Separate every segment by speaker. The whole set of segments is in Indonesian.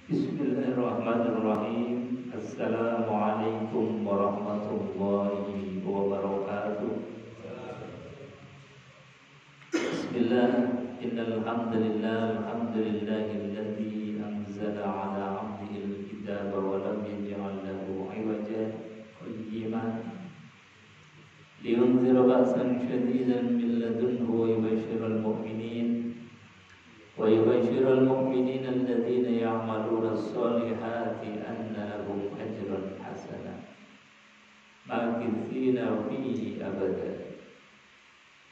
Speaker 1: Bismillahirrahmanirrahim. Assalamualaikum warahmatullahi wabarakatuh. Bismillah. Innal hamdalillah, alhamdulillahilladzi anzala 'ala 'abdihil kitaba wa lam yaj'al lahu 'iwajan qayyiman liyunzira ba'san shadidan min ladunhu wa yubashshiral mu'minin ويبشر المؤمنين الذين يعملون الصالحات أن لهم أجرا حسنا ماكثين فيه أبدا.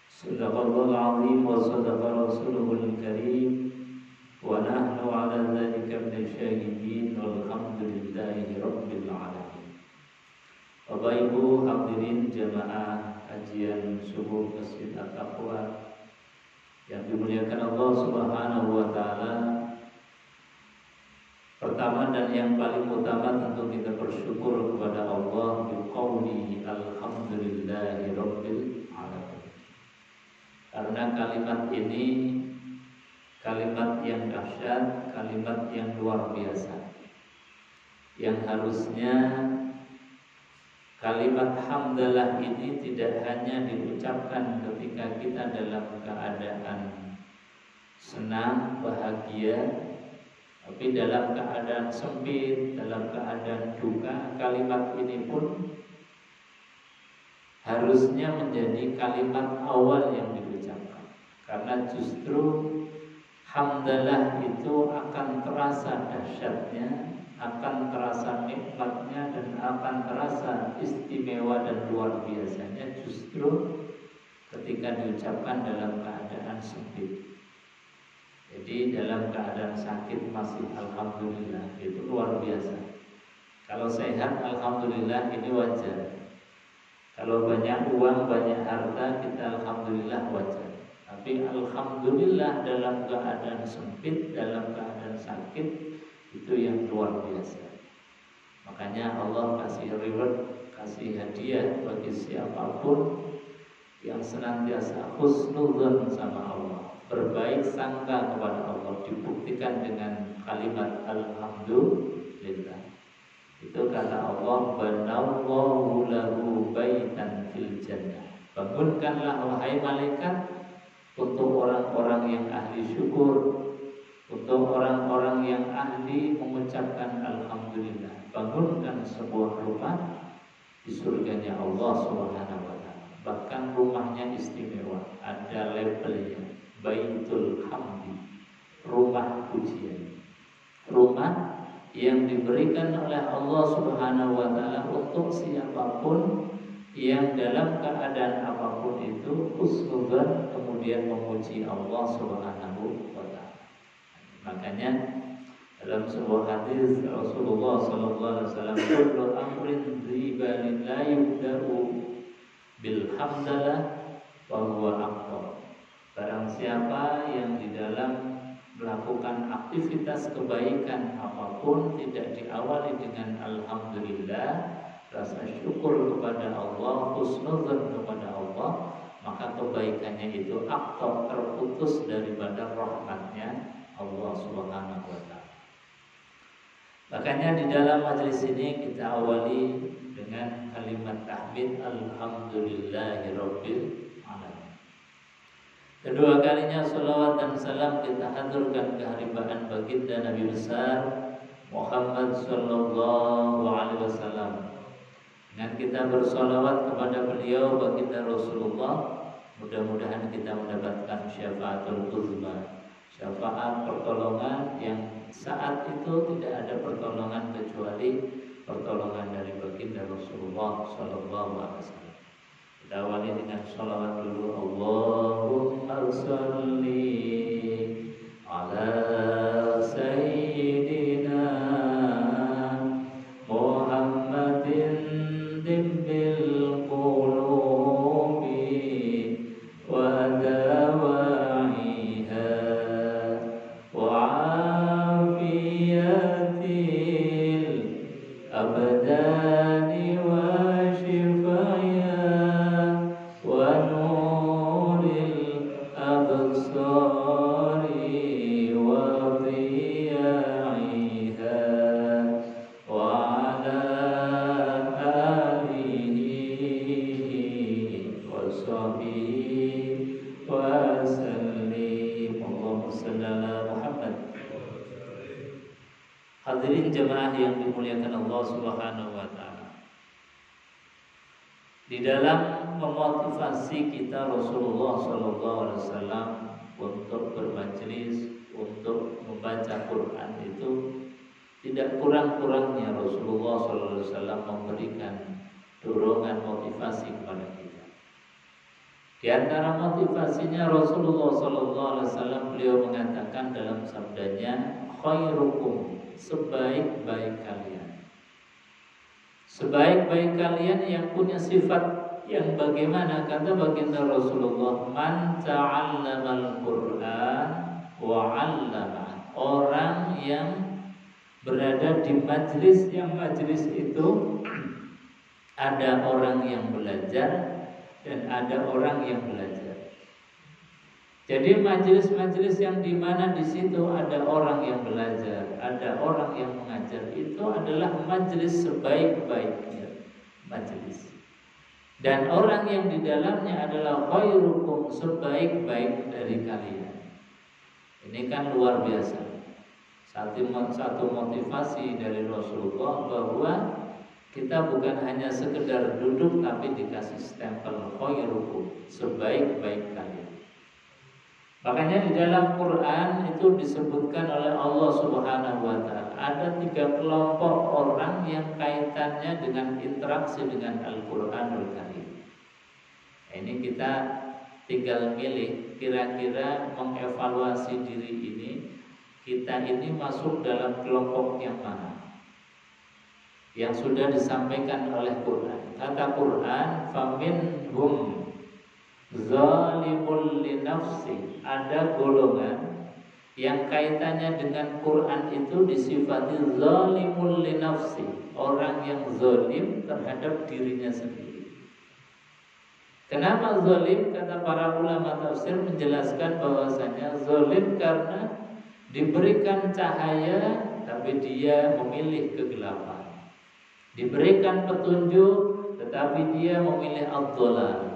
Speaker 1: صدق الله العظيم وصدق رسوله الكريم ونحن على ذلك من الشاهدين والحمد لله رب العالمين. Bapak Ibu hadirin jamaah kajian subuh Masjid At-Taqwa yang dimuliakan Allah Subhanahu wa taala. Pertama dan yang paling utama tentu kita bersyukur kepada Allah biqauli alhamdulillahi rabbil alamin. Karena kalimat ini kalimat yang dahsyat, kalimat yang luar biasa. Yang harusnya kalimat hamdalah ini tidak hanya diucapkan ketika kita dalam keadaan senang, bahagia, tapi dalam keadaan sempit, dalam keadaan duka, kalimat ini pun harusnya menjadi kalimat awal yang diucapkan. Karena justru hamdalah itu akan terasa dahsyatnya, akan terasa nikmatnya, dan akan terasa istimewa dan luar biasanya justru ketika diucapkan dalam keadaan sempit. Jadi dalam keadaan sakit masih alhamdulillah, itu luar biasa. Kalau sehat alhamdulillah, ini wajar. Kalau banyak uang, banyak harta, kita alhamdulillah wajar. Tapi alhamdulillah dalam keadaan sempit, dalam keadaan sakit, itu yang luar biasa. Makanya Allah kasih reward, kasih hadiah bagi siapapun yang senantiasa husnudzon sama Allah, berbaik sangka kepada Allah, dibuktikan dengan kalimat alhamdulillah. Itu kata Allah, banallahu lahu baitan fil jannah. Bangunkanlah wahai malaikat untuk orang-orang yang ahli syukur, untuk orang-orang yang ahli mengucapkan alhamdulillah. Bangunkan sebuah rumah di surganya Allah Subhanahu wa taala. Bahkan rumahnya istimewa, ada labelnya, Baitul Hamdi, rumah pujian. Rumah yang diberikan oleh Allah Subhanahu wa taala untuk siapapun yang dalam keadaan apapun itu husnudzon, kemudian memuji Allah Subhanahu wa taala. Makanya dalam sebuah hadis Rasulullah sallallahu alaihi wasallam, kullu amrin dzibalin la yubda'u bil hamdalah wa huwa aqwa. Barang siapa yang di dalam melakukan aktivitas kebaikan apapun tidak diawali dengan alhamdulillah, rasa syukur kepada Allah, husnudzon kepada Allah, maka kebaikannya itu aqwa, terputus daripada rahmatnya Allah Subhanahu wa taala. Makanya di dalam majelis ini kita awali dengan kalimat tahmid alhamdulillahirabbil alamin. Kedua kalinya salawat dan salam kita haturkan keharibaan baginda Nabi besar Muhammad sallallahu alaihi wasallam. Dengan kita bersolawat kepada beliau baginda Rasulullah, mudah-mudahan kita mendapatkan syafaatul uzma, syafaat pertolongan yang saat itu tidak ada pertolongan kecuali pertolongan dari baginda Rasulullah sallallahu alaihi wasallam. Kita awali dengan sholawat dulu. Allahumma sholli ala sayyidina Muhammadin dimbil qulubi wa dawa'iha wa afiyatil abdani wa shifaya wa nuril absar Hadirin jemaah yang dimuliakan Allah Subhanahu wa taala. Di dalam memotivasi kita Rasulullah sallallahu alaihi wasallam untuk bermajelis, untuk membaca Quran itu tidak kurang-kurangnya Rasulullah sallallahu alaihi wasallam memberikan dorongan motivasi kepada kita. Di antara motivasinya Rasulullah sallallahu alaihi wasallam, beliau mengatakan dalam sabdanya, khairukum, sebaik-baik kalian. Sebaik-baik kalian yang punya sifat yang bagaimana? Kata baginda Rasulullah, man ta'allamal Qur'an wa 'allama. Orang yang berada di majlis, yang majlis itu ada orang yang belajar dan ada orang yang belajar. Jadi majelis-majelis yang dimana di situ ada orang yang belajar, ada orang yang mengajar, itu adalah majelis sebaik-baiknya majelis. Dan orang yang di dalamnya adalah khairukum, sebaik-baik dari kalian. Ini kan luar biasa. Satu motivasi dari Rasulullah bahwa kita bukan hanya sekedar duduk tapi dikasih stempel khairukum, sebaik-baik kalian. Makanya di dalam Quran itu disebutkan oleh Allah Subhanahu wa taala ada 3 kelompok orang yang kaitannya dengan interaksi dengan Al-Qur'anul Karim. Ini kita tinggal milih kira-kira mengevaluasi diri ini, kita ini masuk dalam kelompok yang mana? Yang sudah disampaikan oleh Quran. Kata Quran, faminhum zalimul li nafsi, ada golongan yang kaitannya dengan Quran itu disifati zalimul li nafsi, orang yang zalim terhadap dirinya sendiri. Kenapa zalim? Kata para ulama tafsir menjelaskan bahwasanya zalim karena diberikan cahaya tapi dia memilih kegelapan, diberikan petunjuk tetapi dia memilih ad-dhalal.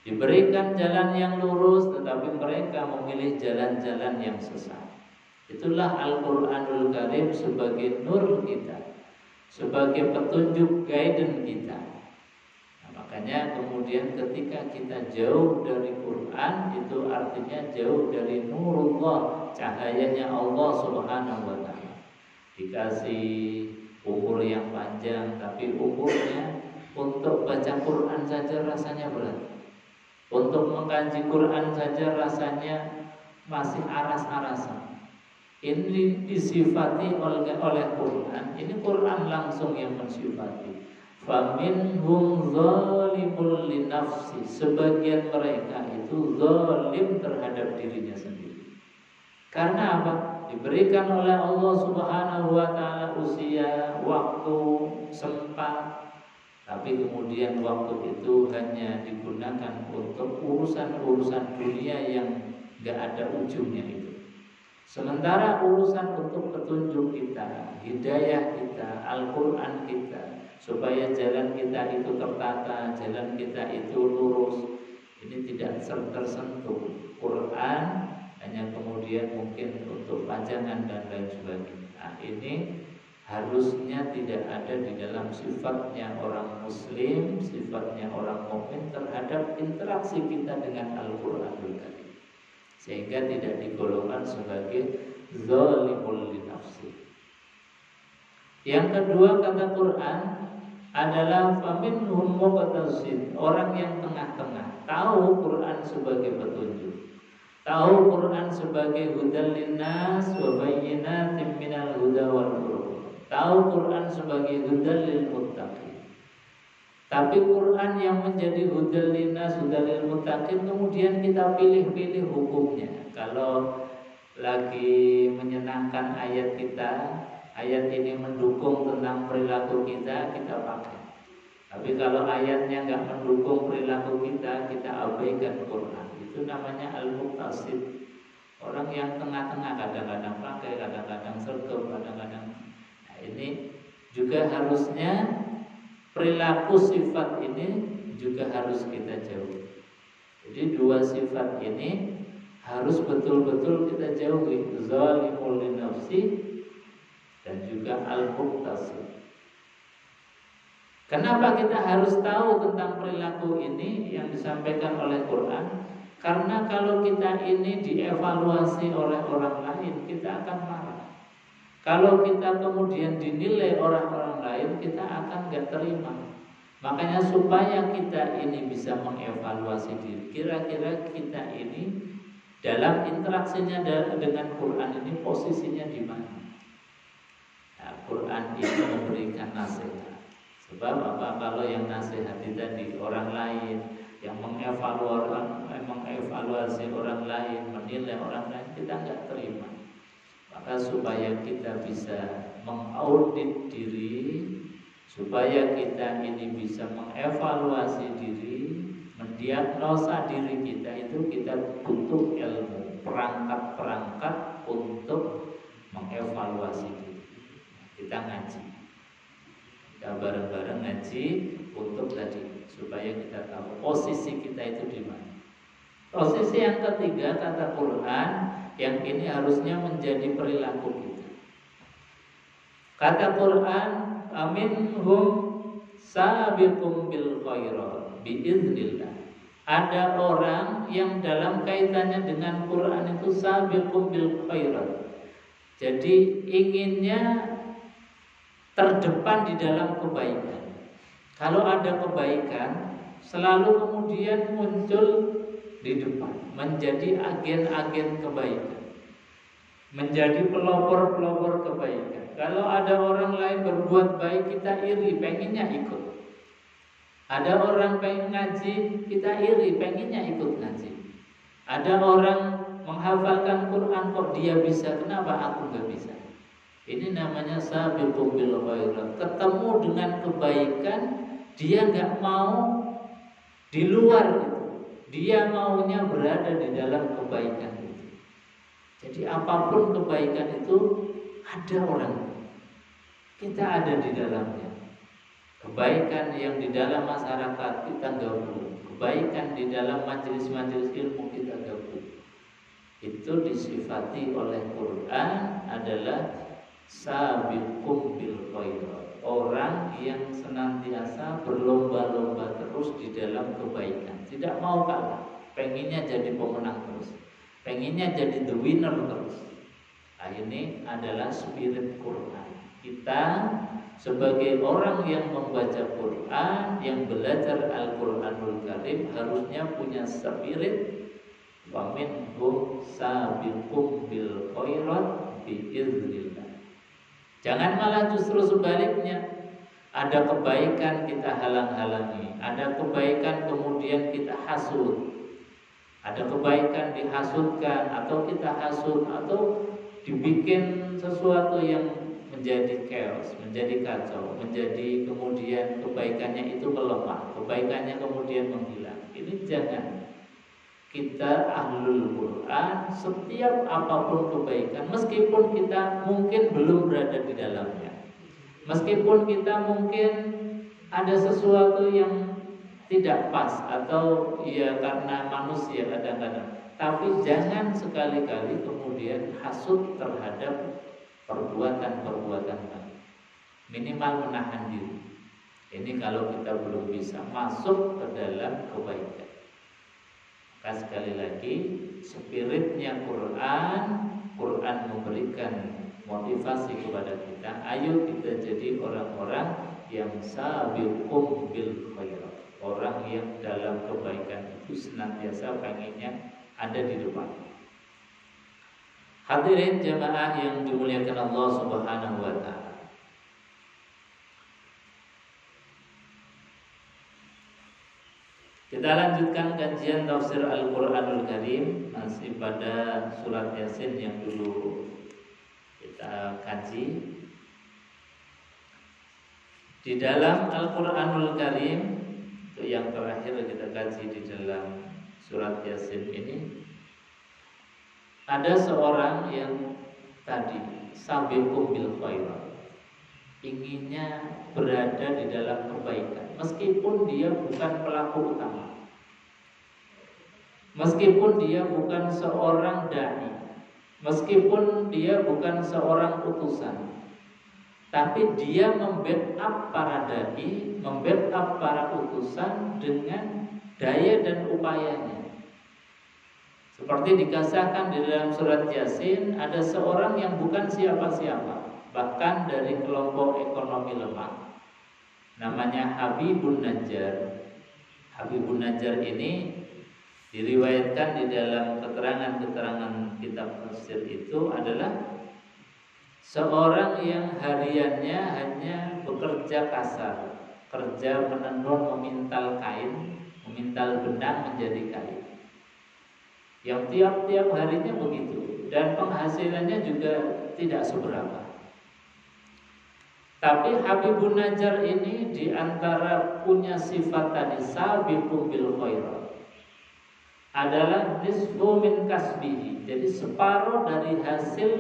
Speaker 1: Diberikan jalan yang lurus tetapi mereka memilih jalan-jalan yang sesat. Itulah Al-Qur'anul Karim sebagai nur kita, sebagai petunjuk guidance kita. Nah, makanya kemudian ketika kita jauh dari Quran, itu artinya jauh dari nurullah, cahayanya Allah Subhanahu wa taala. Dikasih umur yang panjang tapi umurnya untuk baca Quran saja rasanya berat. Untuk mengkaji Quran saja rasanya masih aras-arasan. Ini disifati oleh Quran. Ini Quran langsung yang mensifati. Faminhum zalimul li nafsi. Sebagian mereka itu zalim terhadap dirinya sendiri. Karena apa? Diberikan oleh Allah Subhanahu wa taala usia, waktu, sempat, tapi kemudian waktu itu hanya digunakan untuk urusan-urusan dunia yang gak ada ujungnya itu. Sementara urusan untuk petunjuk kita, hidayah kita, Al-Quran kita, supaya jalan kita itu tertata, jalan kita itu lurus, ini tidak tersentuh. Quran hanya kemudian mungkin untuk pajangan dan lain sebagainya. Nah, ini harusnya tidak ada di dalam sifatnya orang muslim, sifatnya orang mukmin terhadap interaksi kita dengan Al-Qur'anul Karim, sehingga tidak digolongkan sebagai zalimul li nafsi. Yang kedua kata Quran adalah faminhum muqtasid, orang yang tengah-tengah, tahu Quran sebagai petunjuk, tahu Quran sebagai hudal linnas wa bayyinatin minal huda wal furqan, tahu Quran sebagai hudal lil muttaqin. Tapi Quran yang menjadi hudal linnas, hudal lil muttaqin, kemudian kita pilih-pilih hukumnya. Kalau lagi menyenangkan ayat kita, ayat ini mendukung tentang perilaku kita, kita pakai. Tapi kalau ayatnya nggak mendukung perilaku kita, kita abaikan Quran. Itu namanya al-muqtasid. Orang yang tengah-tengah, kadang-kadang pakai, kadang-kadang sergap, kadang-kadang. Nah, ini juga harusnya perilaku sifat ini juga harus kita jauhi. Jadi dua sifat ini harus betul-betul kita jauhi. Zalimul li nafsi, dan juga al-muqtasid. Kenapa kita harus tahu tentang perilaku ini yang disampaikan oleh Quran? Karena kalau kita ini dievaluasi oleh orang lain, kita akan marah. Kalau kita kemudian dinilai orang-orang lain, kita akan gak terima. Makanya supaya kita ini bisa mengevaluasi diri, kira-kira kita ini dalam interaksinya dengan Quran ini posisinya di mana? Nah, Quran ini memberikan nasihat. Sebab apa? Kalau yang nasihati tadi orang lain, yang mengevaluasi orang lain, menilai orang lain, kita nggak terima. Maka supaya kita bisa mengaudit diri, supaya kita ini bisa mengevaluasi diri, mendiagnosa diri kita, itu kita butuh ilmu, perangkat-perangkat untuk mengevaluasi diri. Kita ngaji. Kita bareng-bareng ngaji untuk tadi supaya kita tahu posisi kita itu di mana. Posisi yang ketiga kata Quran yang ini harusnya menjadi perilaku kita. Kata Quran, aminhum sabiqum bil khairat biiznillah. Ada orang yang dalam kaitannya dengan Quran itu sabiqum bil khairat. Jadi inginnya terdepan di dalam kebaikan. Kalau ada kebaikan, selalu kemudian muncul di depan, menjadi agen-agen kebaikan, menjadi pelopor-pelopor kebaikan. Kalau ada orang lain berbuat baik, kita iri, pengennya ikut. Ada orang pengen ngaji, kita iri, pengennya ikut ngaji. Ada orang menghafalkan Quran, kok dia bisa, kenapa aku gak bisa? Ini namanya sabiqum bil khairat. Ketemu dengan kebaikan, dia nggak mau di luar itu. Dia maunya berada di dalam kebaikan itu. Jadi apapun kebaikan itu ada orang. Kita ada di dalamnya. Kebaikan yang di dalam masyarakat kita gabung. Kebaikan di dalam majelis-majelis ilmu kita gabung. Itu disifati oleh Quran adalah sabiqum bil khairat, orang yang senantiasa berlomba-lomba terus di dalam kebaikan, tidak mau kalah, pengennya jadi pemenang terus, pengennya jadi the winner terus. Nah, ini adalah spirit Quran. Kita sebagai orang yang membaca Quran, yang belajar Al-Quranul Karim, harusnya punya spirit wa minhum sabiqum bil khairat biiznillah. Jangan malah justru sebaliknya. Ada kebaikan kita halang-halangi, ada kebaikan kemudian kita hasud. Ada kebaikan dihasudkan atau kita hasud, atau dibikin sesuatu yang menjadi chaos, menjadi kacau, menjadi kemudian kebaikannya itu melemah, kebaikannya kemudian menghilang. Ini jangan. Kita ahlul Quran, setiap apapun kebaikan, meskipun kita mungkin belum berada di dalamnya, meskipun kita mungkin ada sesuatu yang tidak pas, atau ya karena manusia kadang-kadang, tapi jangan sekali-kali kemudian hasud terhadap perbuatan-perbuatan baik. Minimal menahan diri. Ini kalau kita belum bisa masuk ke dalam kebaikan. Maka sekali lagi, spiritnya Quran memberikan motivasi kepada kita. Ayo kita jadi orang-orang yang sabiqum bil khairat, orang yang dalam kebaikan itu senantiasa pengennya ada di depan. Hadirin jamaah yang dimuliakan Allah Subhanahu wa taala. Kita lanjutkan kajian tafsir Al-Quranul Karim, masih pada surat Yasin yang dulu kita kaji. Di dalam Al-Quranul Karim, itu yang terakhir kita kaji di dalam surat Yasin ini, ada seorang yang tadi sabiqum bil khairat, inginnya berada di dalam kebaikan, meskipun dia bukan pelaku utama, meskipun dia bukan seorang dai, meskipun dia bukan seorang utusan, tapi dia membackup para dai, membackup para utusan dengan daya dan upayanya. Seperti dikasahkan di dalam surat Yasin, ada seorang yang bukan siapa-siapa, bahkan dari kelompok ekonomi lemah, namanya Habibun Najjar. Habibun Najjar ini diriwayatkan di dalam keterangan-keterangan kitab tafsir itu adalah seorang yang hariannya hanya bekerja kasar, kerja menenun, memintal kain, memintal benang menjadi kain. Yang tiap-tiap harinya begitu, dan penghasilannya juga tidak seberapa. Tapi Habibun Najjar ini diantara punya sifat tadi sabiqu bil khairat adalah nisfu min kasbihi. Jadi separuh dari hasil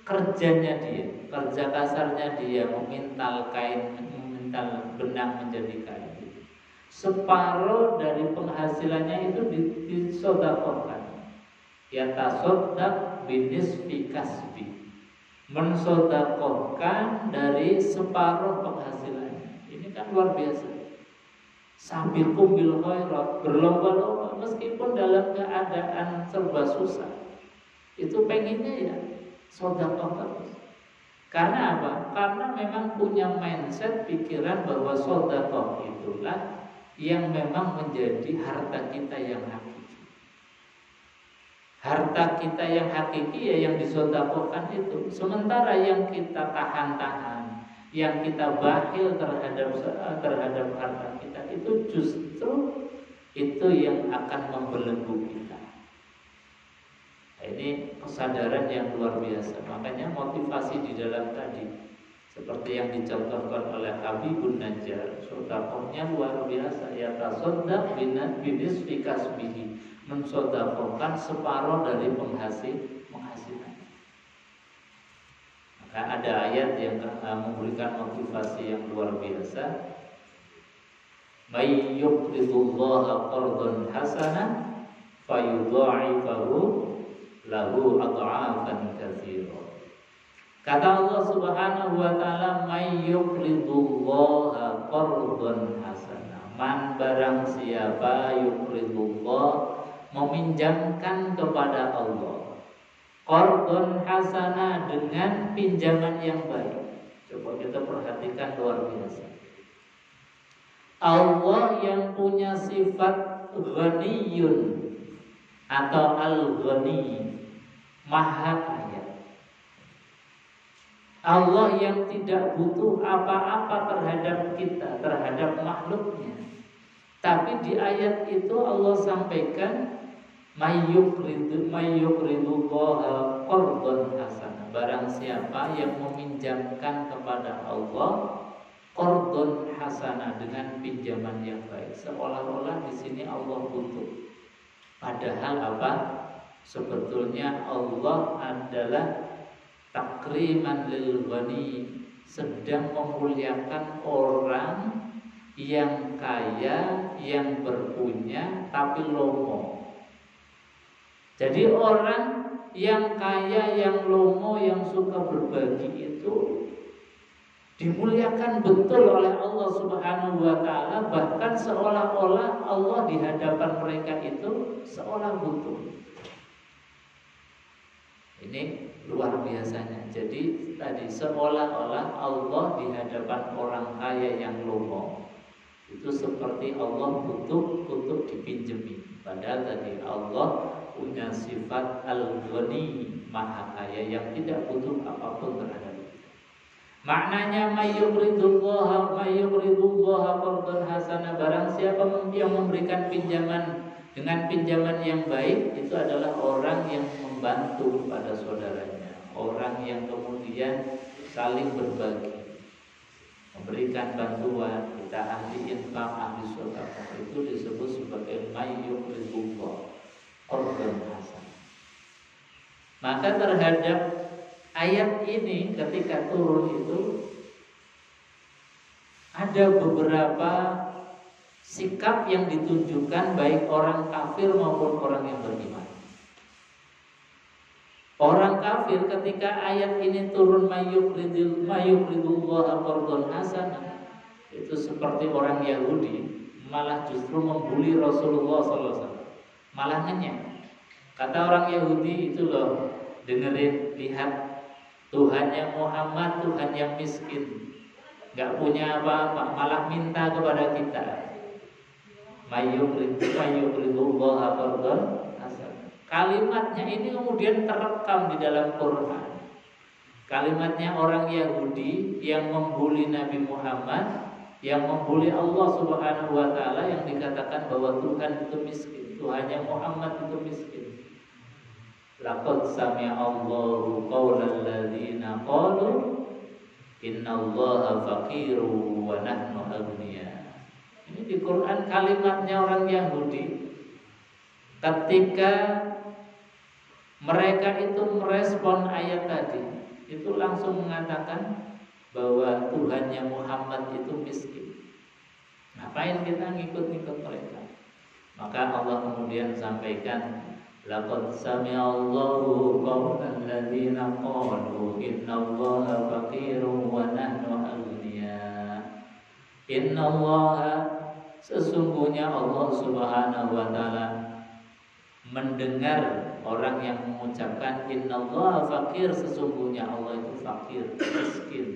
Speaker 1: kerjanya dia, kerja kasarnya dia, memintal kain, memintal benang menjadi kain. Separuh dari penghasilannya itu disedekahkan. Yatasaddaq binisfi kasbi, mensedekahkan dari separuh penghasilannya. Ini kan luar biasa. Sabiqu bil khairat, berlomba-lomba meskipun dalam keadaan serba susah. Itu pengennya ya sedekah terus. Karena apa? Karena memang punya mindset pikiran bahwa sedekah itulah yang memang menjadi harta kita yang hakiki. Harta kita yang hakiki ya yang disedekahkan itu. Sementara yang kita tahan-tahan, yang kita bakhil terhadap harta kita itu justru itu yang akan membelenggu kita. Nah, ini kesadaran yang luar biasa. Makanya motivasi di dalam tadi seperti yang dicontohkan oleh Habibun Najjar, sedekahnya luar biasa. Ya tasaddaq binisfi kasbihi, mensedekahkan separuh dari penghasilan. Maka ada ayat yang memberikan motivasi yang luar biasa. May yuqridullaha qardan hasanah fayudha'ifahu lahu ad'afan katsira. Kata Allah Subhanahu wa taala, may yuqridullaha qardan hasanah. Man barang siapa yuqridullah, meminjamkan kepada Allah, qardun hasanah, dengan pinjaman yang baik. Coba kita perhatikan, luar biasa. Allah yang punya sifat ghaniyun atau al-ghani, maha kaya. Allah yang tidak butuh apa-apa terhadap kita, terhadap makhluknya. Tapi di ayat itu Allah sampaikan mayyukridullaha qardun hasanah. Barang siapa yang meminjamkan kepada Allah qardun hasanah, dengan pinjaman yang baik. Seolah-olah di sini Allah butuh. Padahal apa? Sebetulnya Allah adalah takriman lil ghani, sedang memuliakan orang yang kaya, yang berpunya tapi lomo. Jadi orang yang kaya, yang lomo, yang suka berbagi itu dimuliakan betul oleh Allah Subhanahu wa taala, bahkan seolah-olah Allah di hadapan mereka itu seolah butuh. Ini luar biasanya. Jadi tadi seolah-olah Allah di hadapan orang kaya yang lomo itu seperti Allah butuh untuk dipinjemi. Padahal tadi Allah punya sifat al-ghani, maha kaya, yang tidak butuh apapun terhadap kita. Maknanya mayyuridullaha qardun hasanah, barang siapa yang memberikan pinjaman dengan pinjaman yang baik, itu adalah orang yang membantu pada saudaranya, orang yang kemudian saling berbagi, memberikan bantuan. Kita ahli infak, ahli sedekah, itu disebut sebagai mayyuridullaha qardun hasanah. Maka terhadap ayat ini ketika turun itu ada beberapa sikap yang ditunjukkan baik orang kafir maupun orang yang beriman. Orang kafir kafir ketika ayat ini turun mayuqridullaha qardhan hasanah, itu seperti orang Yahudi malah justru membuli Rasulullah SAW, malah ngenyek. Kata orang Yahudi itu loh, dengerin, lihat Tuhannya Muhammad, Tuhan yang miskin, nggak punya apa-apa, malah minta kepada kita. Mayuqridullaha qardhan hasanah. Kalimatnya ini kemudian terekam di dalam Quran. Kalimatnya orang Yahudi yang membuli Nabi Muhammad, yang membuli Allah Subhanahu wa taala, yang dikatakan bahwa Tuhan itu miskin, Tuhannya Muhammad itu miskin. Laqad sami'a Allahu qaulal ladzina qalu innallaha faqirun wa nahnu aghniya. Ini di Quran kalimatnya orang Yahudi ketika mereka itu merespon ayat tadi, itu langsung mengatakan bahwa Tuhannya Muhammad itu miskin. Ngapain kita ngikut-ngikut mereka? Maka Allah kemudian sampaikan, laqad sami'a Allahu qaulal ladzina qalu innallaha faqirun wa nahnu aghniya. Innallaha, sesungguhnya Allah Subhanahu wa taala mendengar orang yang mengucapkan innallaha faqir, sesungguhnya Allah itu fakir, miskin.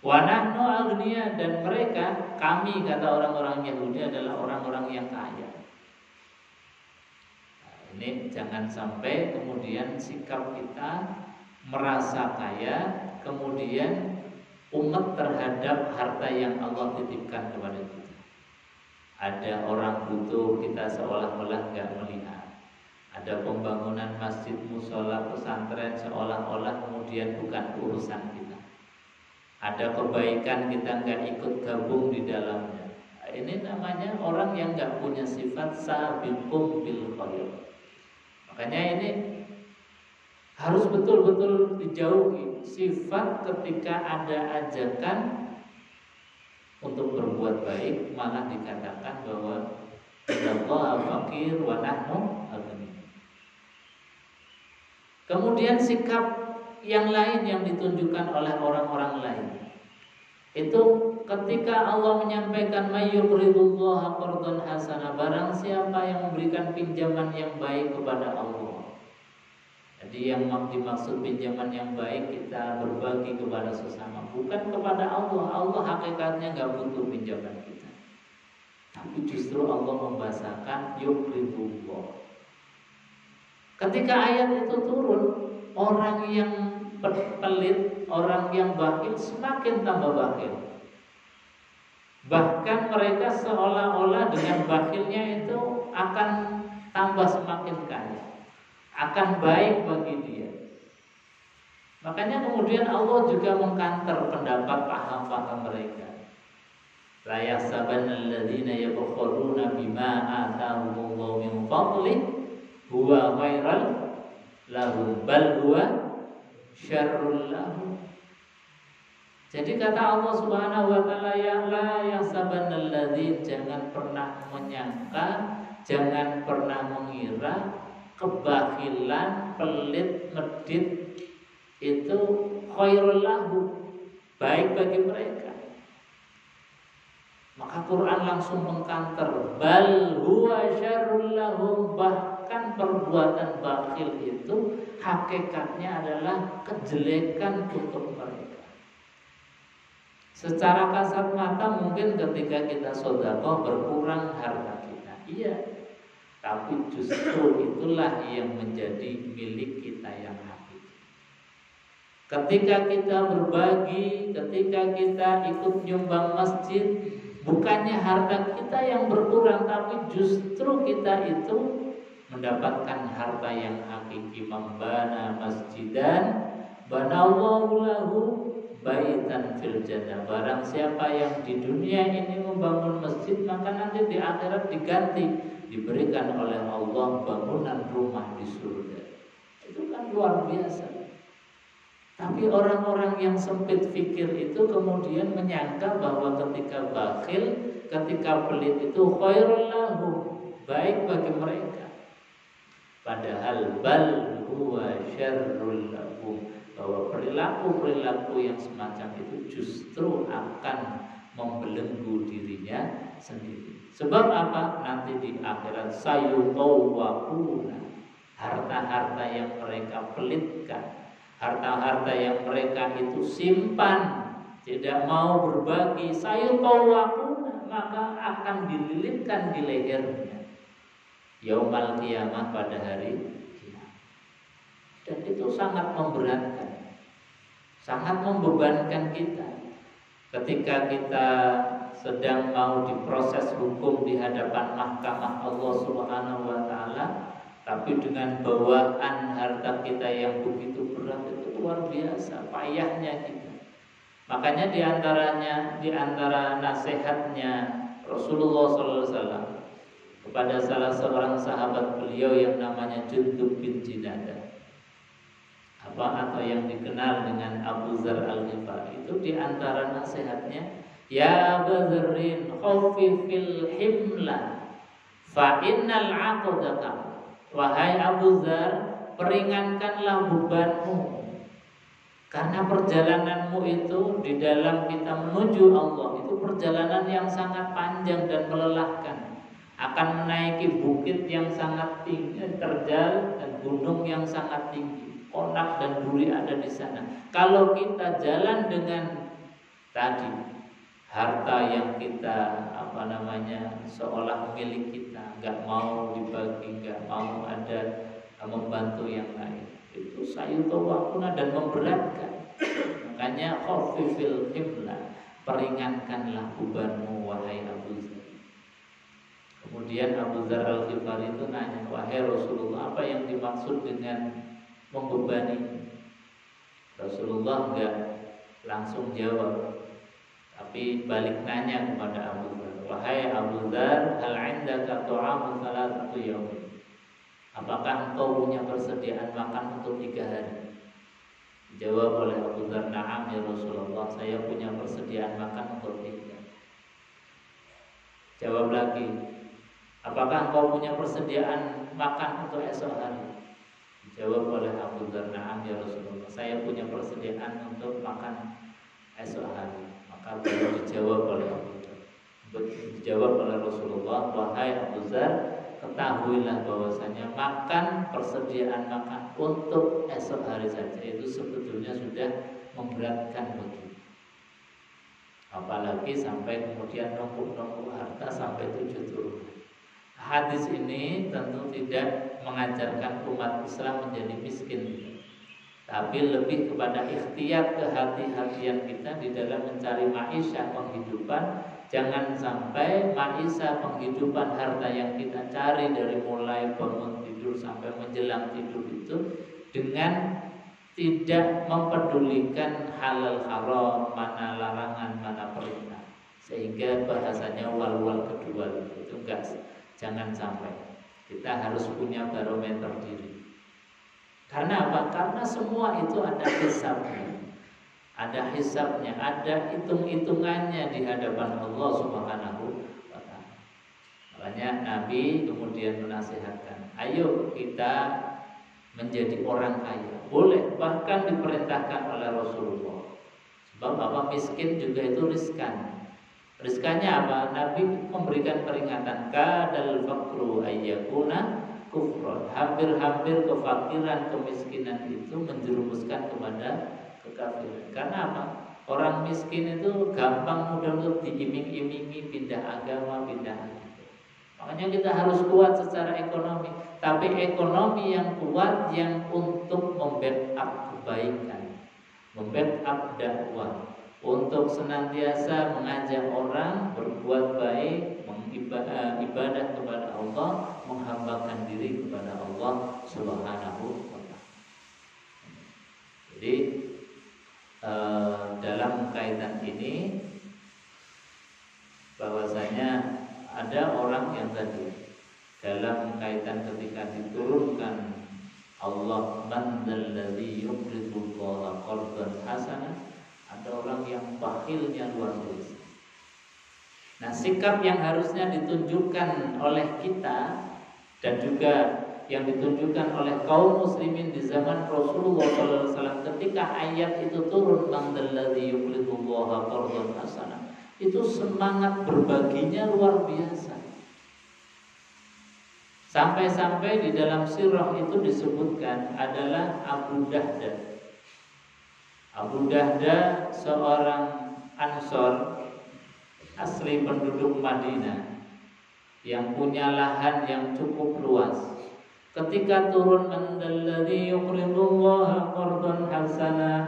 Speaker 1: Wa nahnu aghniya, dan mereka, kami, kata orang-orang Yahudi, adalah orang-orang yang kaya. Nah, ini jangan sampai kemudian sikap kita merasa kaya, kemudian umat terhadap harta yang Allah titipkan kepada kita. Ada orang butuh, kita seolah-olah nggak melihat. Ada pembangunan masjid, musola, pesantren, seolah-olah kemudian bukan urusan kita. Ada kebaikan, kita nggak ikut gabung di dalamnya. Nah, ini namanya orang yang nggak punya sifat sabiqum bil khair. Makanya ini harus betul-betul dijauhi sifat ketika ada ajakan untuk berbuat baik malah dikatakan bahwa Allah fakir wa nahnu aghniya. Kemudian sikap yang lain yang ditunjukkan oleh orang-orang lain itu ketika Allah menyampaikan mayuqridullaha qardhan hasanah, barang siapa yang memberikan pinjaman yang baik kepada Allah. Jadi yang dimaksud pinjaman yang baik kita berbagi kepada sesama, bukan kepada Allah. Allah hakikatnya nggak butuh pinjaman kita, tapi justru Allah membahasakan yuqridullah. Ketika ayat itu turun, orang yang pelit, orang yang bakhil semakin tambah bakhil. Bahkan mereka seolah-olah dengan bakhilnya itu akan tambah semakin kaya, akan baik bagi dia. Makanya kemudian Allah juga mengkanter pendapat paham-paham mereka. La yahsabanna alladziina yabkhuluna bima ataahumullahu min fadlihi huwa khairan lahum bal huwa syarrul lahum. Jadi kata Allah Subhanahu wa taala, ya la yahsabanna alladzina, jangan pernah menyangka, jangan pernah mengira kebakhilan, pelit, medit itu khairul lahum, baik bagi mereka. Maka Quran langsung mengkanter, bal huwa syarrul lahum, bahkan perbuatan bakhil itu hakikatnya adalah kejelekan untuk mereka. Secara kasat mata mungkin ketika kita sedekah berkurang harta kita, iya, tapi justru itulah yang menjadi milik kita yang hakiki. Ketika kita berbagi, ketika kita ikut nyumbang masjid, bukannya harta kita yang berkurang, tapi justru kita itu mendapatkan harta yang hakiki. Membana masjidan banallahu lahu baitan fil jannah. Barang siapa yang di dunia ini membangun masjid, maka nanti di akhirat diganti, diberikan oleh Allah bangunan rumah di surga. Itu kan luar biasa. Tapi orang-orang yang sempit fikir itu kemudian menyangka bahwa ketika bakhil, ketika pelit itu khairul lahum, baik bagi mereka. Padahal bal huwa syarrul lakum, bahwa perilaku-perilaku yang semacam itu justru akan membelenggu dirinya sendiri. Sebab apa? Nanti di akhirat sayutawwaquna, harta-harta yang mereka pelitkan, harta-harta yang mereka itu simpan, tidak mau berbagi, sayutawwaquna, maka akan dililitkan di lehernya yaumal qiyamah, pada hari kiamat. Dan itu sangat memberatkan, sangat membebankan kita ketika kita sedang mau diproses hukum di hadapan mahkamah Allah Subhanahu wa taala, tapi dengan bawaan harta kita yang begitu berat, itu luar biasa payahnya kita. Makanya di antara nasihatnya Rasulullah SAW kepada salah seorang sahabat beliau yang namanya Jundub bin Jinadah, atau yang dikenal dengan Abu Dzar Al-Ghifari, itu di antara nasihatnya, ya Badrin khaffifil himla fa innal aqdaka, wahai Abu Dzar, peringankanlah bebanmu, karena perjalananmu itu di dalam kita menuju Allah itu perjalanan yang sangat panjang dan melelahkan. Akan menaiki bukit yang sangat tinggi, terjal, dan gunung yang sangat tinggi. Onak dan duri ada di sana. Kalau kita jalan dengan tadi harta yang kita seolah milik kita, nggak mau dibagi, nggak mau ada membantu yang lain, itu sayutawaquna dan memberatkan. Makanya khaffifil himla, peringankanlah bebanmu wahai Abu Dzar. Kemudian Abu Dzar Al-Ghifari itu nanya, wahai Rasulullah, apa yang dimaksud dengan membebani? Rasulullah enggak langsung jawab, tapi balik nanya kepada Abu Dzar, wahai Abu Dzar, hal 'indaka ta'amu thalathatu yaum, apakah engkau punya persediaan makan untuk 3 hari? Dijawab oleh Abu Dzar, na'am ya Rasulullah, saya punya persediaan makan untuk 3. Jawab lagi, apakah engkau punya persediaan makan untuk esok hari? Dijawab oleh Abu Dzar, na'am ya Rasulullah, saya punya persediaan untuk makan esok hari. Maka baru dijawab oleh Abu Dzar, dijawab oleh Rasulullah, wahai Abu Dzar, ketahuilah bahwasanya makan, persediaan makan untuk esok hari saja itu sebetulnya sudah memberatkan begitu. Apalagi sampai kemudian numpuk-numpuk harta sampai 7 turunan. Hadis ini tentu tidak mengajarkan umat Islam menjadi miskin, tapi lebih kepada ikhtiar kehati-hatian kita di dalam mencari maisha penghidupan. Jangan sampai maisha penghidupan, harta yang kita cari dari mulai bangun tidur sampai menjelang tidur itu dengan tidak mempedulikan halal haram, mana larangan, mana perintah, sehingga bahasanya wal-wal kedua itu enggak. Jangan sampai. Kita harus punya barometer diri. Karena apa? Karena semua itu ada hisabnya. Ada hisabnya, ada hitung-hitungannya di hadapan Allah Subhanahu wa ta'ala. Makanya Nabi kemudian menasihatkan, ayo kita menjadi orang kaya. Boleh, bahkan diperintahkan oleh Rasulullah. Sebab apa? Miskin juga itu riskan. Riskannya apa? Nabi memberikan peringatan, kadal faqru ayyakuna kufron. Hampir-hampir kefakiran, kemiskinan itu menjerumuskan kepada kekafiran. Karena apa? Orang miskin itu gampang mudah untuk diiming-imingi pindah agama, pindah agama. Makanya kita harus kuat secara ekonomi. Tapi ekonomi yang kuat yang untuk membackup kebaikan, membackup dakwah, untuk senantiasa mengajak orang berbuat baik, ibadah kepada Allah, menghambakan diri kepada Allah Subhanahu wa ta'ala. Jadi dalam kaitan ini bahwasanya ada orang yang tadi dalam kaitan ketika diturunkan Allah man dzalladzi yuqridullaha qardan hasanah, ada orang yang bakhilnya luar biasa. Nah, sikap yang harusnya ditunjukkan oleh kita dan juga yang ditunjukkan oleh kaum muslimin di zaman Rasulullah SAW ketika ayat itu turun, man dzalladzi yuqridullaha qardan hasanah, itu semangat berbaginya luar biasa. Sampai-sampai di dalam sirah itu disebutkan adalah Abu Dahda. Abu Dahda seorang Ansor asli penduduk Madinah yang punya lahan yang cukup luas. Ketika turun man dzalladzi yuqridullaha qardan hasanah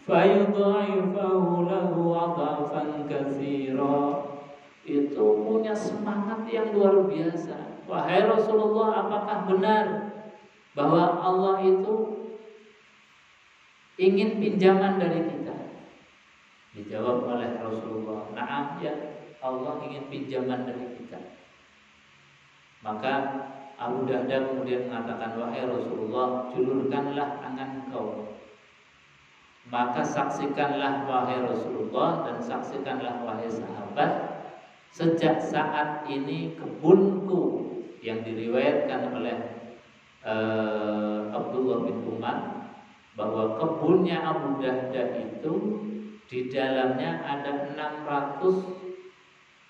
Speaker 1: fayudha'ifahu lahu 'adafan katsira, itu punya semangat yang luar biasa. Wahai Rasulullah, apakah benar bahwa Allah itu ingin pinjaman dari kita? Dijawab oleh Rasulullah, "Na'am ya, Allah ingin pinjaman dari kita." Maka Abu Dahda kemudian mengatakan, "Wahai Rasulullah, julurkanlah tangan kau." Maka saksikanlah wahai Rasulullah dan saksikanlah wahai sahabat, sejak saat ini kebunku, yang diriwayatkan oleh Abdullah bin Umar, bahwa kebunnya Abu Dahda itu di dalamnya ada 600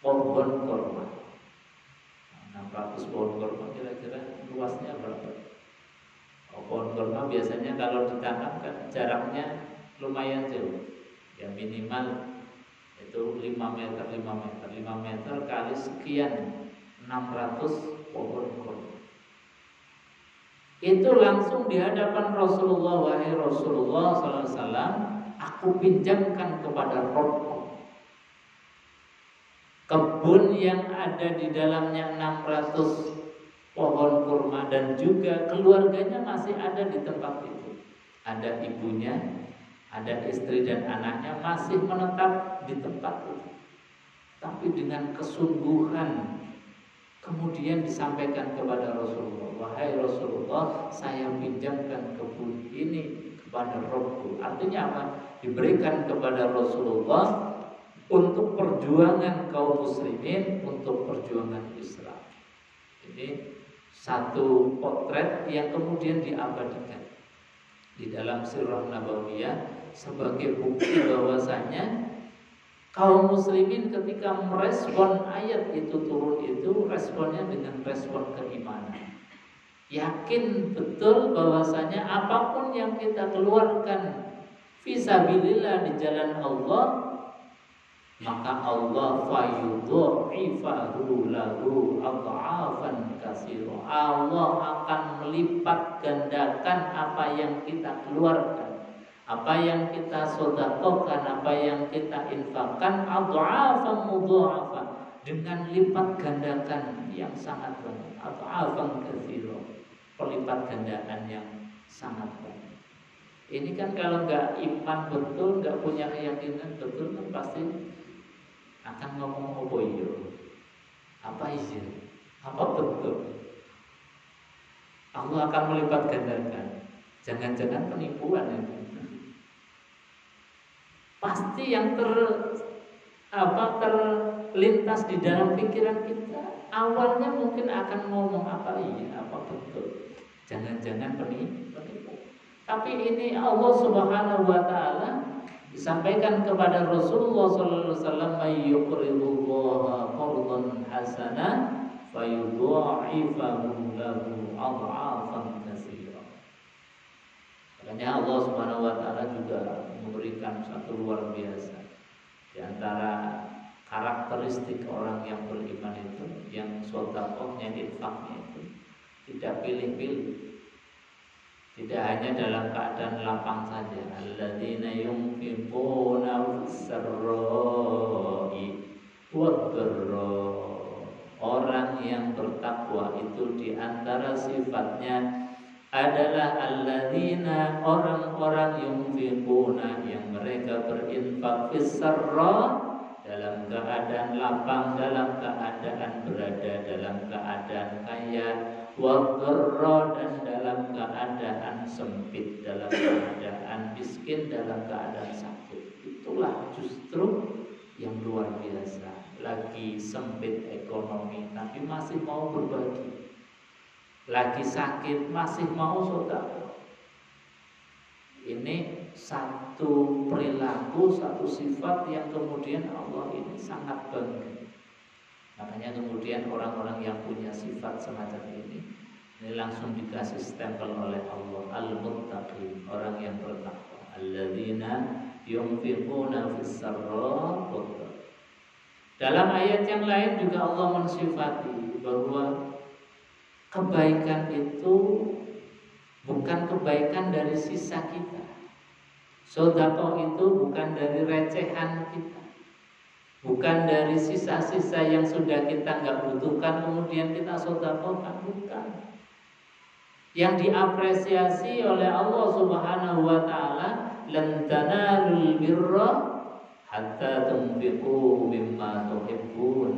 Speaker 1: pohon kurma. 600 pohon kurma kira-kira luasnya berapa? Pohon kurma biasanya kalau ditanam kan jaraknya lumayan jauh. Ya minimal itu 5 meter kali sekian 600 pohon kurma. Itu langsung di hadapan Rasulullah, wahai Rasulullah SAW, aku pinjamkan kepada Rabbku. Kebun yang ada di dalamnya 600 pohon kurma dan juga keluarganya masih ada di tempat itu. Ada ibunya, ada istri dan anaknya masih menetap di tempat itu. Tapi dengan kesungguhan kemudian disampaikan kepada Rasulullah, wahai Rasulullah, saya pinjamkan kebun ini kepada Rabbku. Artinya apa? Diberikan kepada Rasulullah untuk perjuangan kaum muslimin, untuk perjuangan Islam. Ini satu potret yang kemudian diabadikan di dalam Sirah Nabawiyah sebagai bukti bahwasanya kaum muslimin ketika merespon ayat itu turun itu responnya dengan respon keimanan. Yakin betul bahwasanya apapun yang kita keluarkan fisabilillah di jalan Allah, maka Allah fayudha'ifahu lahu adha'afan katsira. Allah akan melipat gandakan apa yang kita keluarkan, apa yang kita sedekahkan, apa yang kita infakkan, adha'afan mudha'afan, dengan lipat gandakan yang sangat banyak. Adha'afan katsira, pelipat gandaan yang sangat banyak. Ini kan kalau nggak iman betul, nggak punya keyakinan betul, kan pasti akan ngomong apa iya, apa izin, apa betul. Allah akan melipat gandakan. Jangan-jangan penipuan itu. Pasti yang terlintas di dalam pikiran kita awalnya mungkin akan ngomong apa iya, apa betul. Jangan-jangan penipu. Tapi ini Allah Subhanahu wa taala disampaikan kepada Rasulullah sallallahu alaihi wasallam, may yuqridullaha qardan hasanah fayudha'ifahu lahu adha'afan katsira. Makanya Allah Subhanahu wa taala juga memberikan satu luar biasa di antara karakteristik orang yang beriman itu, yang sedekahnya, infaknya itu tidak pilih-pilih. Tidak hanya dalam keadaan lapang saja. Alladzina yunfiquna fis-sarra'i wad-dharra. Orang yang bertakwa itu di antara sifatnya adalah alladzina, orang-orang yunfiquna, yang mereka berinfak fis-sarra, dalam keadaan lapang, dalam keadaan berada dalam keadaan kaya, wad-dharra, dan dalam keadaan sempit, dalam keadaan miskin, dalam keadaan sakit. Itulah justru yang luar biasa. Lagi sempit ekonomi tapi masih mau berbagi. lagi sakit masih mau sedekah. Ini satu perilaku, satu sifat yang kemudian Allah ini sangat bangga. Makanya kemudian orang-orang yang punya sifat semacam ini langsung dikasih stempel oleh Allah al-muttaqin, orang yang bertakwa. Alladzina yunfiquna fis-sarra wad. Dalam ayat yang lain juga Allah mensifati bahwa kebaikan itu bukan kebaikan dari sisa kita. Sedekah itu bukan dari recehan kita, bukan dari sisa-sisa yang sudah kita nggak butuhkan kemudian kita sedekahkan, bukan. Yang diapresiasi oleh Allah Subhanahu wa taala, lan tanalul birra hatta tunfiqu mimma tuhibbun.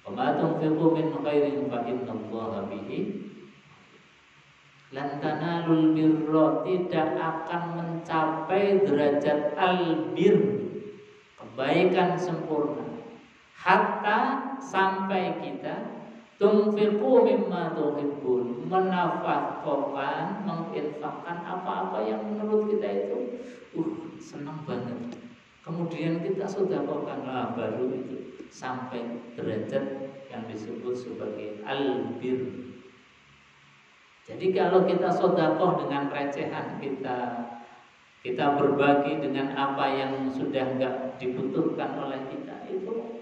Speaker 1: Wa ma tunfiqu min khairin fa innallaha bihi. Lan tanalul birra, tidak akan mencapai derajat albir, kebaikan sempurna, hatta sampai kita tunfiqu mimma tuhibbun, menafkahkan, menginfakkan apa-apa yang menurut kita itu senang banget, kemudian kita sedekahkan, baru itu sampai derajat yang disebut sebagai albir. Jadi kalau kita sedekah dengan recehan kita berbagi dengan apa yang sudah enggak dibutuhkan oleh kita, itu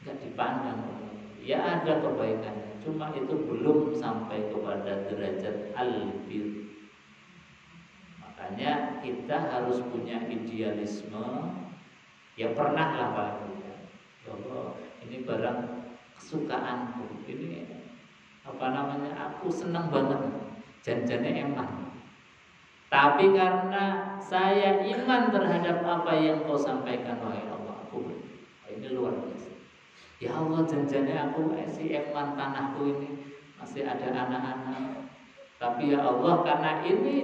Speaker 1: enggak dipandang. Ya ada kebaikannya, cuma itu belum sampai kepada derajat albir. Makanya kita harus punya idealisme. Ya pernah lah Pak, ya Allah, ini barang kesukaanku, ini aku senang banget, janjinya eman. Tapi karena saya iman terhadap apa yang kau sampaikan, wahai Allah, ini luar biasa. Ya Allah, janjinya aku masih eman, tanahku ini masih ada anak-anak. Tapi ya Allah, karena ini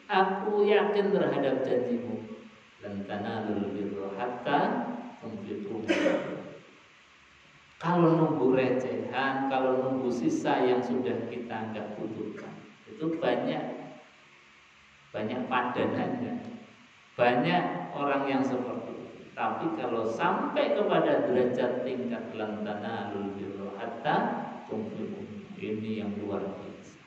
Speaker 1: aku yakin terhadap janjimu. Lan tanalul birra hatta tunfiqu. Kalau nunggu recehan, kalau nunggu sisa yang sudah kita nggak butuhkan, itu banyak padanannya, banyak orang yang seperti itu. Tapi kalau sampai kepada derajat tingkat lan tanalul birra hatta tunfiqu, ini yang luar biasa.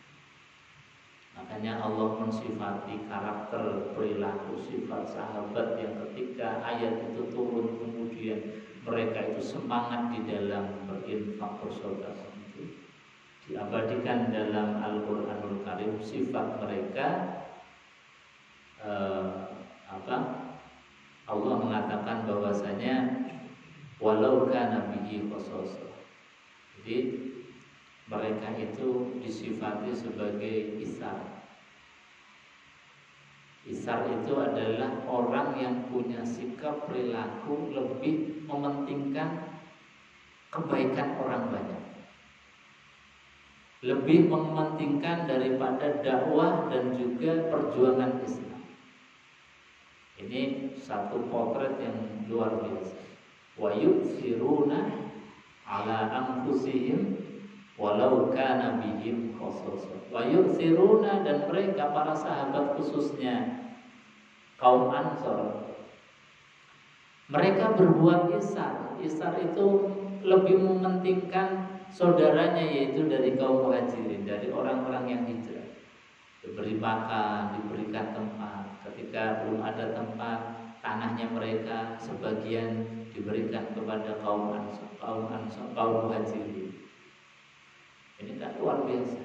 Speaker 1: Makanya Allah mensifati karakter, perilaku, sifat sahabat yang ketika ayat itu turun kemudian mereka itu semangat di dalam berinfak, bersedekah, itu diabadikan dalam Al-Qur'anul Karim. Sifat mereka Allah mengatakan bahwasanya walau kana bihi khasasah. Jadi mereka itu disifati sebagai isar. Isar itu adalah orang yang punya sikap perilaku lebih mementingkan kebaikan orang banyak, lebih mementingkan daripada dakwah dan juga perjuangan Islam. Ini satu potret yang luar biasa. Wa yu'thiruna ala anfusihim walau kana bihim khasasah. Wa yu'thiruna, dan mereka para sahabat khususnya kaum Ansor, mereka berbuat isar. Isar itu lebih mementingkan saudaranya, yaitu dari kaum Muhajirin, dari orang-orang yang hijrah. Diberi makan, diberikan tempat. Ketika belum ada tempat, tanahnya mereka sebagian diberikan kepada kaum Muhajirin. Ini kan luar biasa.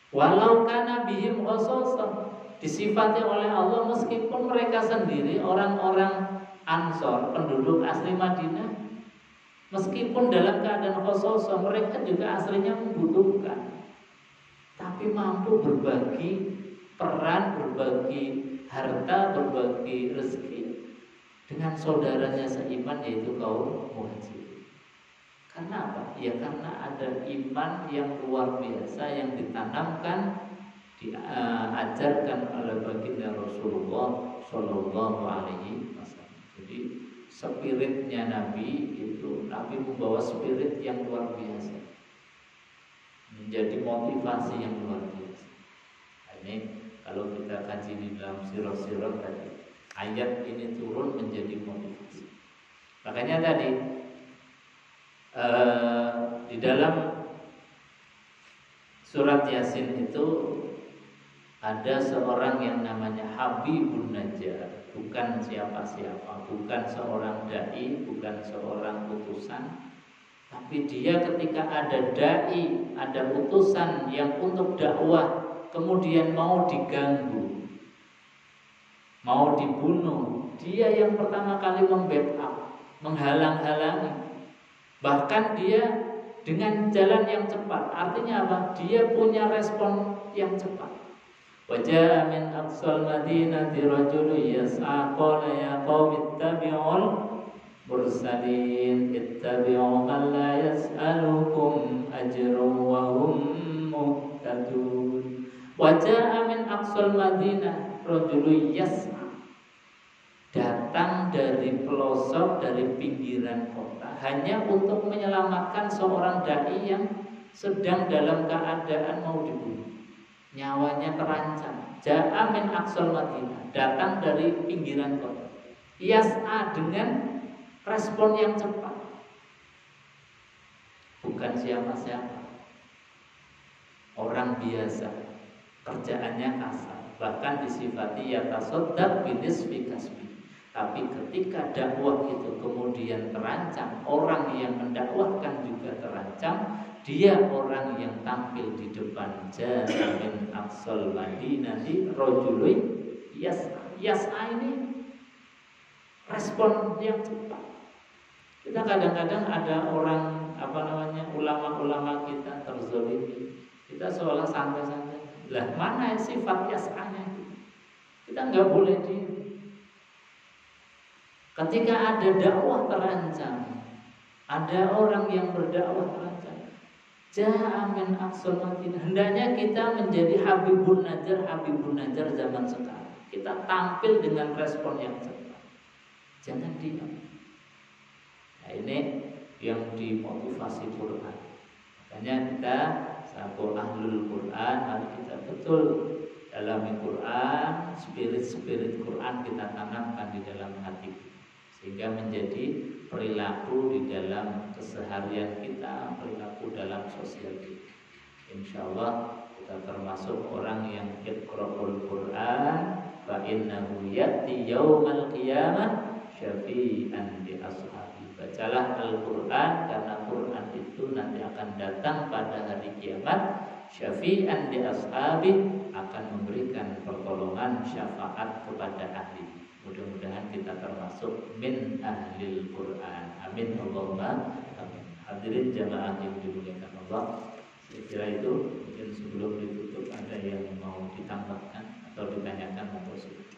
Speaker 1: Walau kana bihim khasasah, disifati oleh Allah meskipun mereka sendiri orang-orang Ansor, penduduk asli Madinah, meskipun dalam keadaan khasasah, mereka juga aslinya membutuhkan, tapi mampu berbagi peran, berbagi harta, berbagi rezeki dengan saudaranya seiman, yaitu kaum Muhajirin. Karena apa? Ya karena ada iman yang luar biasa yang ditanamkan, diajarkan oleh baginda Rasulullah Shallallahu Alaihi Wasallam. Jadi spiritnya Nabi itu, Nabi membawa spirit yang luar biasa. menjadi motivasi yang luar biasa. Nah, ini kalau kita kaji di dalam sirah-sirah tadi, ayat ini turun menjadi motivasi. Makanya tadi di dalam surat Yasin itu ada seorang yang namanya Habibun Najjar, bukan siapa-siapa, bukan seorang dai, bukan seorang utusan, tapi dia ketika ada dai, ada utusan yang untuk dakwah, kemudian mau diganggu, mau dibunuh, dia yang pertama kali membackup, menghalang-halangi. Bahkan dia dengan jalan yang cepat. Artinya apa? Dia punya respon yang cepat. Wajah min aqsal madinati rajulun yas'a qala ya qaumi ittabi'ul mursalin ittabi'u man la yas'alukum ajran wa hum muhtadun. Wajah min aqsal madinah rajulun yas'a, datang dari pelosok, dari pinggiran kota hanya untuk menyelamatkan seorang dai yang sedang dalam keadaan mau dibunuh, nyawanya terancam. Ja'a min aqsal Madinah, datang dari pinggiran kota. Yas'a, dengan respon yang cepat, bukan siapa-siapa, orang biasa, kerjaannya kasar, bahkan disifati yatasaddaq binisfi kasbi. Tapi ketika dakwah itu kemudian terancam, orang yang mendakwahkan juga terancam, dia orang yang tampil di depan jamin aqsal madinati rajulun yas'a. Yas'a ini respon yang cepat. Kita kadang-kadang ada orang ulama-ulama kita terzalimi, kita seolah santai-santai. Lah mana sifat yas'anya? Kita nggak boleh di. Ketika ada dakwah terancam, ada orang yang berdakwah terancam, ja'a min aqsal Madinah, hendaknya kita menjadi Habibun Najjar zaman sekarang. Kita tampil dengan respon yang cepat, jangan diam. Nah, ini yang dimotivasi Quran. Makanya kita satu ahlul Quran, mari kita betul dalam Quran, spirit Quran kita tanamkan di dalam hati kita, sehingga menjadi perilaku di dalam keseharian kita, perilaku dalam sosial kita. Insyaallah kita termasuk orang yang iqra'ul Quran fa innahu ya'ti yaumal qiyamah syafi'an li ashabi. Bacalah Al-Quran, karena Quran itu nanti akan datang pada hari kiamat, syafi'an li ashabi, akan memberikan pertolongan syafaat kepada ahli. Mudah-mudahan kita termasuk min ahlil Quran. Amin Allahumma amin. Hadirin jamaah yang dimuliakan Allah, saya kira itu. Mungkin sebelum ditutup ada yang mau ditambahkan atau ditanyakan, atau sudah.